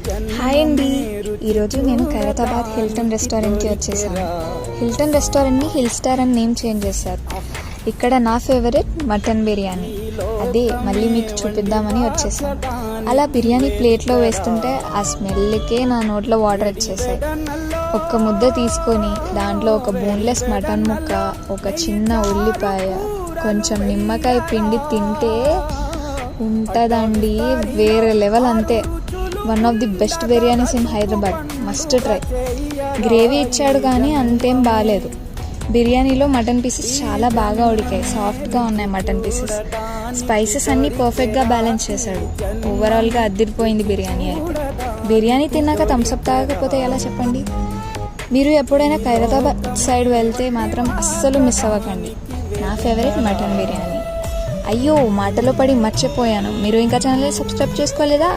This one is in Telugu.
హాయ్ అండి, ఈరోజు నేను ఖైరతాబాద్ హిల్టన్ రెస్టారెంట్కి వచ్చేసాను. హిల్టన్ రెస్టారెంట్ని హిల్ స్టార్ అని నేమ్ చేంజ్ చేశారు. ఇక్కడ నా ఫేవరెట్ మటన్ బిర్యానీ, అదే మళ్ళీ మీకు చూపిద్దామని వచ్చేసాను. అలా బిర్యానీ ప్లేట్లో వేస్తుంటే ఆ స్మెల్కే నా నోట్లో వాటర్ వచ్చేసాయి. ఒక్క ముద్ద తీసుకొని దాంట్లో ఒక బోన్లెస్ మటన్ ముక్క, ఒక చిన్న ఉల్లిపాయ, కొంచెం నిమ్మకాయ పిండి తింటే ఉంటుందండి వేరే లెవెల్. అంతే, one of the best biryanis in Hyderabad, must try. Gravy ఇచ్చాడు కానీ అంతేం బాగాలేదు. బిర్యానీలో మటన్ పీసెస్ చాలా బాగా ఉడికాయి, సాఫ్ట్గా ఉన్నాయి మటన్ పీసెస్. స్పైసెస్ అన్నీ పర్ఫెక్ట్గా బ్యాలెన్స్ చేశాడు. ఓవరాల్గా అద్దిరిపోయింది బిర్యానీ. అయితే బిర్యానీ తిన్నాక థమ్స్అప్ తాగకపోతే ఎలా చెప్పండి? మీరు ఎప్పుడైనా ఖైరతాబాద్ సైడ్ వెళ్తే మాత్రం అస్సలు మిస్ అవ్వకండి. నా ఫేవరెట్ మటన్ బిర్యానీ. అయ్యో, మాటలో పడి మర్చిపోయాను, మీరు ఇంకా ఛానల్ని సబ్స్క్రైబ్ చేసుకోలేదా?